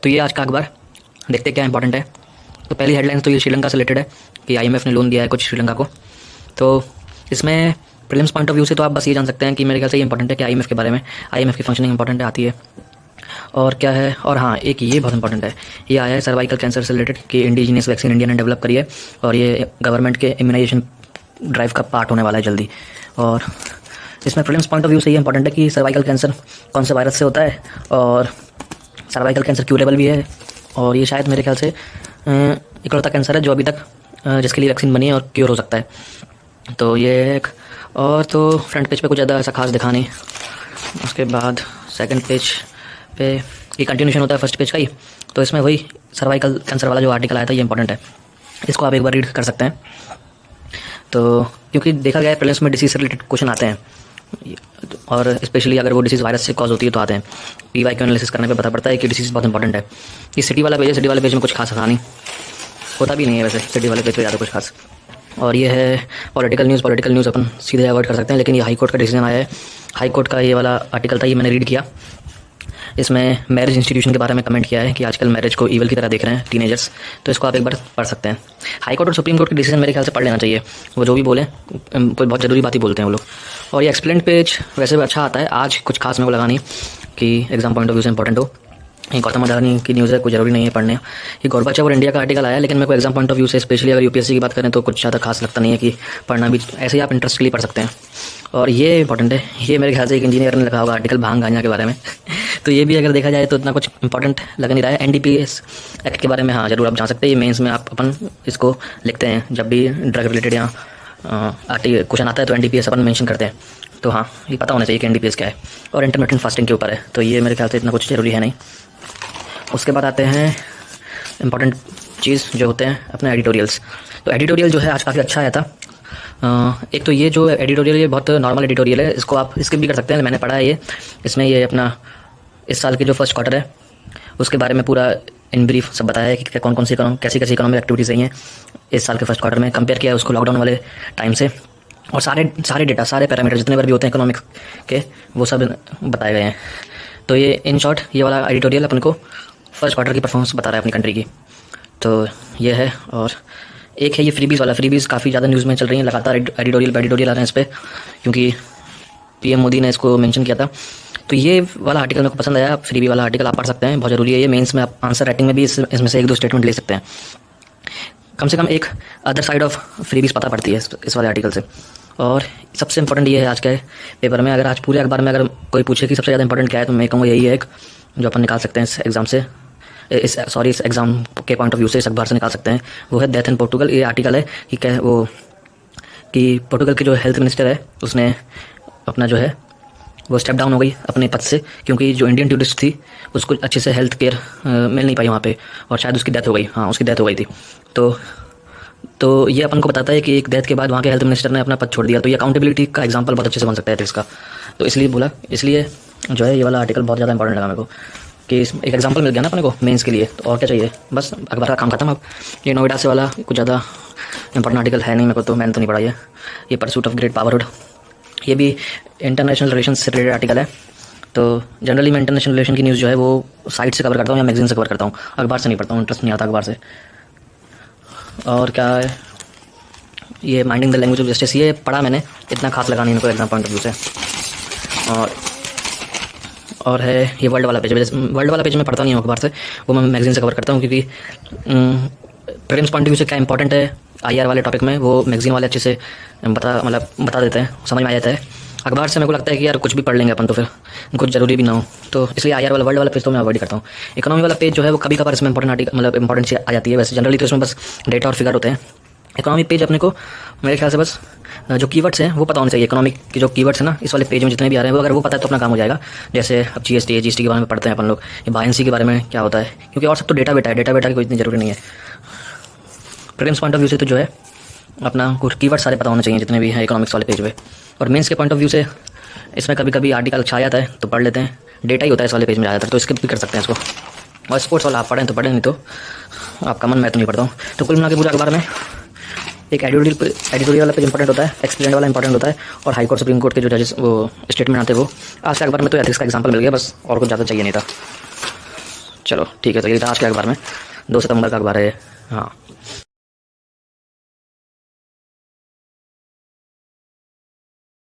तो ये आज का अखबार, देखते हैं क्या इंपॉर्टेंट है। तो पहली हेडलाइन तो ये श्रीलंका से रिलेटेड है कि आईएमएफ ने लोन दिया है कुछ श्रीलंका को। तो इसमें प्रीलिम्स पॉइंट ऑफ व्यू से तो आप बस ये जान सकते हैं कि मेरे ख्याल से ये इंपॉर्टेंट है कि आईएमएफ के बारे में, आईएमएफ की फंक्शनिंग इंपॉर्टेंट आती है और क्या है। और हाँ, एक ये बहुत इंपॉर्टेंट है, ये आया है सर्वाइकल कैंसर से रिलेटेड कि इंडिजीनियस वैक्सीन इंडिया ने डेवलप करी है और ये गवर्नमेंट के इम्यूनाइजेशन ड्राइव का पार्ट होने वाला है जल्दी। और इसमें प्रीलिम्स पॉइंट ऑफ व्यू से ये इंपॉर्टेंट है कि सर्वाइकल कैंसर कौन से वायरस से होता है और सर्वाइकल कैंसर क्यूरेबल भी है और ये शायद मेरे ख्याल से इकलौता कैंसर है जो अभी तक जिसके लिए वैक्सीन बनी है और क्योर हो सकता है। तो ये एक, और तो फ्रंट पेज पे कुछ ज़्यादा ऐसा खास दिखा नहीं। उसके बाद सेकंड पेज पे ये कंटिन्यूशन होता है फर्स्ट पेज का ही। तो इसमें वही सर्वाइकल कैंसर वाला जो आर्टिकल आया था ये इंपॉर्टेंट है, इसको आप एक बार रीड कर सकते हैं। तो क्योंकि देखा गया है प्रीलिम्स में डिसीज से रिलेटेड क्वेश्चन आते हैं और स्पेशली अगर वो डिसीज़ वायरस से कॉज होती है तो आते हैं। PYQ एनालिसिस करने पे पता पड़ता है कि डिसीज़ बहुत इंपॉर्टेंट है। ये सिटी वाला पेज है, सिटी वाले पेज में कुछ खास नहीं होता भी नहीं है वैसे, सिटी वाले पेज पे ज़्यादा कुछ खास। और ये है पॉलिटिकल न्यूज़ अपन सीधे अवॉइड कर सकते हैं, लेकिन ये हाई कोर्ट का डिसीजन आया है। हाई कोर्ट का ये वाला आर्टिकल था, ये मैंने रीड किया। इसमें मैरिज इंस्टीट्यूशन के बारे में कमेंट किया है कि आजकल मैरिज को ईवल की तरह देख रहे हैं टीनेजर्स। तो इसको आप एक बार पढ़ सकते हैं। हाई कोर्ट और सुप्रीम कोर्ट के डिसीजन मेरे ख्याल से पढ़ लेना चाहिए, वो जो भी बोले कोई बहुत ज़रूरी बात ही बोलते हैं वो लोग। और ये एक्सप्लेन पेज वैसे भी अच्छा आता है, आज कुछ खास मेरे को लगा नहीं कि एग्जाम पॉइंट ऑफ व्यू से इंपॉर्टेंट हो। ये गौतम अडानी की न्यूज़ है, कोई ज़रूरी नहीं है पढ़ने। ये गोरबाचोव और इंडिया का आर्टिकल आया है, लेकिन मेरे को एग्जाम पॉइंट ऑफ व्यू से स्पेशली अगर यूपीएससी की बात करें तो कुछ ज़्यादा खास लगता नहीं है कि पढ़ना भी, ऐसे ही आप इंटरेस्ट के लिए पढ़ सकते हैं। और ये इंपॉर्टेंट है, ये मेरे ख्याल से एक इंजीनियर ने लिखा होगा आर्टिकल भांग गांजा के बारे में तो ये भी अगर देखा जाए तो इतना कुछ इंपॉर्टेंट लग नहीं रहा है। NDPS एक्ट के बारे में हाँ ज़रूर आप जान सकते हैं, ये मेंस में आप अपन इसको लिखते हैं जब भी ड्रग रिलेटेड या क्वेश्चन आता है तो NDPS अपन मेंशन करते हैं। तो हाँ, ये पता होना चाहिए कि NDPS क्या है। और इंटरमिटेंट फास्टिंग के ऊपर है, तो ये मेरे ख्याल से इतना कुछ ज़रूरी है नहीं। उसके बाद आते हैं इंपॉर्टेंट चीज़ जो होते हैं अपने एडिटोरियल्स। तो एडिटोरियल जो है आज काफ़ी अच्छा आया था। एक तो ये जो एडिटोरियल ये बहुत नॉर्मल एडिटोरियल है, इसको आप स्किप भी कर सकते हैं, मैंने पढ़ा है ये। इसमें ये अपना इस साल की जो फर्स्ट क्वार्टर है उसके बारे में पूरा इन ब्रीफ सब बताया है कि कौन कौन सी कैसी कैसी इकोनॉमिक एक्टिविटीज़ रही हैं इस साल के फर्स्ट क्वार्टर में, कंपेयर किया है उसको लॉकडाउन वाले टाइम से। और सारे डेटा, सारे पैरामीटर जितने बार भी होते हैं इकोनॉमिक्स के, वो सब बताए गए हैं। तो ये इन शॉर्ट ये वाला एडिटोरियल अपन को फर्स्ट क्वार्टर की परफॉर्मेंस बता रहा है अपनी कंट्री की। तो ये है। और एक है ये फ्रीबीज़ वाला, फ्रीबीज़ काफ़ी ज़्यादा न्यूज़ में चल रही है, लगातार एडिटोरियल आ रहे हैं इस पर, क्योंकि PM मोदी ने इसको मेंशन किया था। तो ये वाला आर्टिकल मेरे को पसंद आया, फ्रीबी वाला आर्टिकल आप पढ़ सकते हैं, बहुत ज़रूरी है ये। मेंस में आप आंसर राइटिंग में भी इसमें से एक दो स्टेटमेंट ले सकते हैं, कम से कम एक अदर साइड ऑफ फ्रीबीज़ पता पड़ती है इस वाले आर्टिकल से। और सबसे इंपॉर्टेंट ये है आज के पेपर में, अगर आज पूरे अखबार में अगर कोई पूछे कि सबसे ज़्यादा इंपॉर्टेंट क्या है तो मैं कहूँगा यही है एक, जो अपन निकाल सकते हैं इस एग्ज़ाम से, इस एग्ज़ाम के पॉइंट ऑफ व्यू से इस अखबार से निकाल सकते हैं। वो है डेथ इन पोर्टुगल। ये आर्टिकल है कि क्या वो कि पोर्टुगल के जो हेल्थ मिनिस्टर है उसने अपना जो है वो स्टेप डाउन हो गई अपने पद से, क्योंकि जो इंडियन टूरिस्ट थी उसको अच्छे से हेल्थ केयर मिल नहीं पाई वहाँ पे और शायद उसकी डेथ हो गई। हाँ, उसकी डेथ हो गई थी। तो ये अपन को बताता है कि एक डेथ के बाद वहाँ के हेल्थ मिनिस्टर ने अपना पद छोड़ दिया। तो ये अकाउंटेबिलिटी का एग्जाम्पल बहुत अच्छे से बन सकता है इसका। तो इसलिए जो है ये वाला आर्टिकल बहुत ज़्यादा इंपॉर्टेंट लगा मेरे को कि एक एग्जाम्पल मिल गया ना अपने को मेंस के लिए। तो और क्या चाहिए, बस अखबार का काम खत्म। अब ये नोएडा से वाला कुछ ज़्यादा इंपॉर्टेंट आर्टिकल है नहीं मेरे को, तो मैंने तो नहीं पढ़ा ये परसूट ऑफ ग्रेट पावरहुड, ये भी इंटरनेशनल रिलेशन से रिलेटेड आर्टिकल है। तो जनरली मैं इंटरनेशनल रिलेशन की न्यूज़ जो है वो साइट से कवर करता हूँ या मैगजीन से कवर करता हूँ, अखबार से नहीं पढ़ता हूँ, इंटरेस्ट नहीं आता अखबार से। और क्या है ये minding the language of justice, ये पढ़ा मैंने, इतना खास लगा नहीं मेरे को एग्जाम पॉइंट ऑफ व्यू से। और है ये वर्ल्ड वाला पेज मैं पढ़ता नहीं हूँ अखबार से, वो मैं मैगजीन से कवर करता हूँ, क्योंकि प्रीलिम्स पॉइंट ऑफ व्यू से क्या इंपॉर्टेंट है IR वाले टॉपिक में वो मैगजीन वाले अच्छे से बता देते हैं, समझ में आ जाता है। अखबार से मेरे को लगता है कि यार कुछ भी पढ़ लेंगे अपन तो फिर कुछ ज़रूरी भी ना हो, तो इसलिए IR वाला वर्ल्ड वाला पेज तो मैं अवॉइड करता हूँ। इकोनॉमी वाला पेज जो है वो कभी कभार इसमें इंपॉर्टेंट चीज़ आ जाती है, वैसे जनरली तो इसमें बस डेटा और फिगर होते हैं। इकोनॉमी पेज अपने को मेरे ख्याल से बस जो कीवर्ड्स हैं वो पता होने चाहिए। इकोनॉमिक के जो कीवर्ड्स हैं ना इस वाले पेज में जितने भी आ रहे हैं वो अगर वो पता है तो अपना काम हो जाएगा। जैसे अब GST के बारे में पढ़ते हैं अपन लोग, ये बायंसी के बारे में क्या होता है, क्योंकि और सब तो डेटा की कोई इतनी ज़रूरी नहीं है। प्रीलिम्स पॉइंट ऑफ व्यू से तो जो है अपना कुछ कीवर्ड सारे पता होने चाहिए जितने भी हैं इकोनॉमिक्स वाले पेज पे। और मेंस के पॉइंट ऑफ व्यू से इसमें कभी कभी आर्टिकल अच्छा आ जाता है तो पढ़ लेते हैं, डेटा ही होता है इस वाले पेज में ज़्यादातर, तो स्किप भी कर सकते हैं इसको। और स्पोर्ट्स वाला आप पढ़ें तो पढ़ें, नहीं तो आपका मन, मैं तो नहीं पढ़ता हूँ। तो कुल मिला के पूरे अखबार में एक एडिटोरियल वाला पेज इंपॉर्टेंट होता है, एक्सप्लेन वाला इंपॉर्टेंट होता है, और हाई कोर्ट सुप्रीम कोर्ट के जो जजेस वो स्टेटमेंट आते हैं वो। आज के अखबार में तो एथिक्स का एग्जाम्पल मिल गया बस, और कुछ ज़्यादा चाहिए नहीं था। चलो ठीक है, तो ये था आज के अखबार में, 2 सितंबर का अखबार है ये। हाँ।